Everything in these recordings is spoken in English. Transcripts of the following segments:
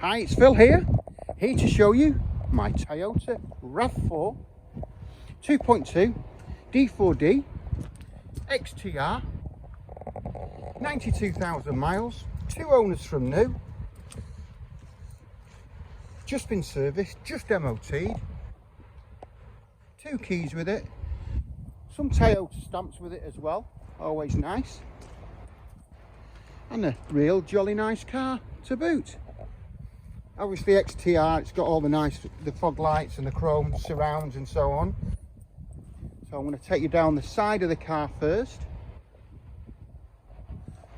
Hi, it's Phil here to show you my Toyota RAV4 2.2 D4D XTR, 92,000 miles, 2 owners from new, just been serviced, just MOT'd, 2 keys with it, some Toyota stamps with it as well, always nice, and a real jolly nice car to boot. Obviously XTR, it's got all the fog lights and the chrome surrounds and so on. So I'm going to take you down the side of the car first.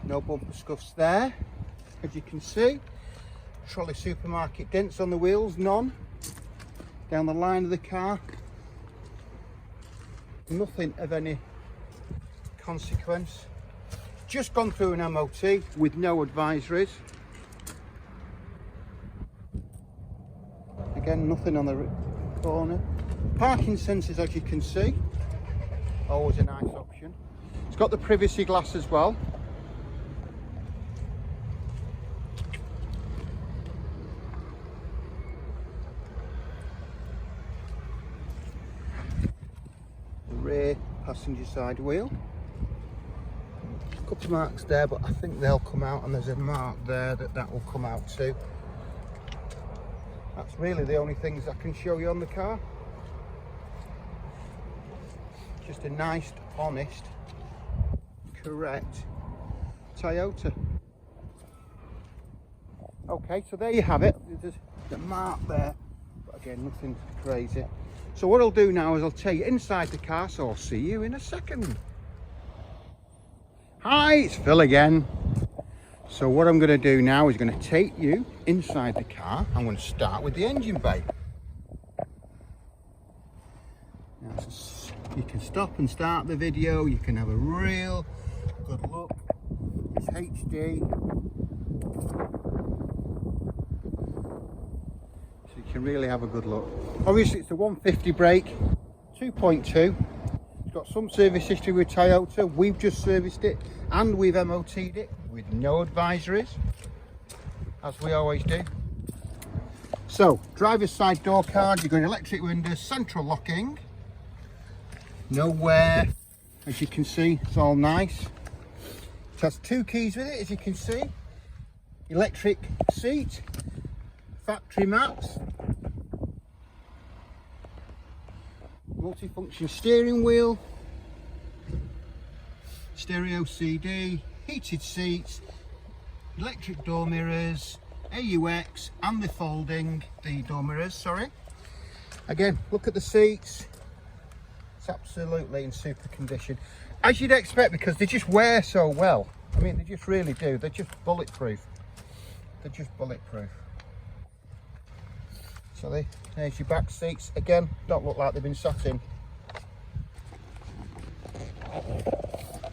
No bumper scuffs there, as you can see. Trolley supermarket dents on the wheels, none. Down the line of the car, nothing of any consequence. Just gone through an MOT with no advisories. Again, nothing on the corner. Parking sensors, as you can see, always a nice option. It's got the privacy glass as well. The rear passenger side wheel. A couple of marks there, but I think they'll come out, and there's a mark there that will come out too. That's really the only things I can show you on the car. Just a nice, honest, correct Toyota. Okay, so there you have it. There's the mark there, but again, nothing crazy. So what I'll do now is I'll take you inside the car, so I'll see you in a second. Hi, it's Phil again. So what I'm going to do now is going to take you inside the car. I'm going to start with the engine bay. Now, you can stop and start the video. You can have a real good look. It's HD. So you can really have a good look. Obviously it's a 150 brake, 2.2. It's got some service history with Toyota. We've just serviced it and we've MOT'd it with no advisories, as we always do. So, driver's side door card, you've got electric windows, central locking, no wear, as you can see, it's all nice. It has 2 keys with it, as you can see, electric seat, factory maps, multifunction steering wheel, stereo CD, heated seats, electric door mirrors, AUX, and the door mirrors, sorry. Again, look at the seats. It's absolutely in super condition, as you'd expect, because they just wear so well. I mean, they just really do. They're just bulletproof. They're just bulletproof. So there's your back seats. Again, don't look like they've been sat in.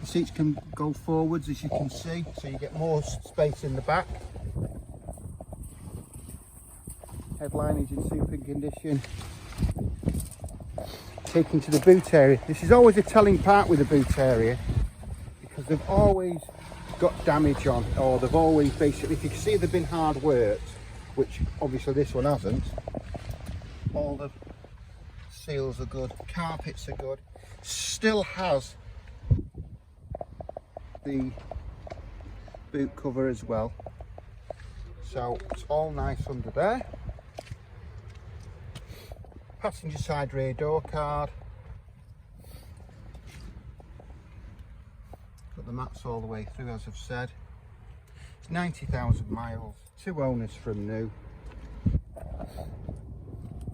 The seats can go forwards, as you can see, so you get more space in the back. Headline is in super condition. Taken to the boot area. This is always a telling part with the boot area, because they've always got damage on, or they've always basically, if you can see they've been hard worked, which obviously this one hasn't. All the seals are good, carpets are good, still has the boot cover as well, so it's all nice under there. Passenger side rear door card, got the mats all the way through, as I've said. It's 90,000 miles, 2 owners from new.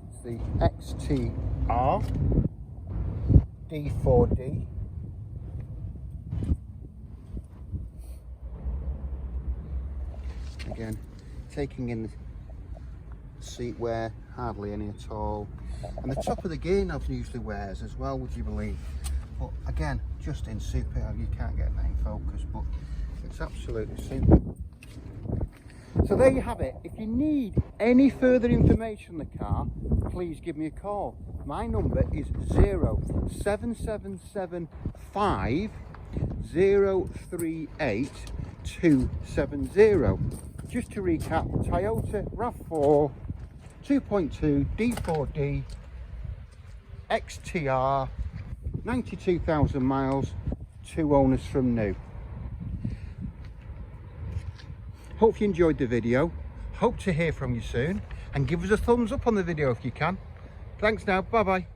It's the XTR D4D. Again, taking in the seat wear, hardly any at all, and the top of the gear knobs usually wears as well, would you believe? But again, just in super. You can't get that in focus, but it's absolutely super. So there you have it. If you need any further information on the car, please give me a call. My number is 07775 038 270. Just to recap, Toyota RAV4 2.2 D4D XTR, 92,000 miles, 2 owners from new. Hope you enjoyed the video. Hope to hear from you soon, and give us a thumbs up on the video if you can. Thanks now, bye bye.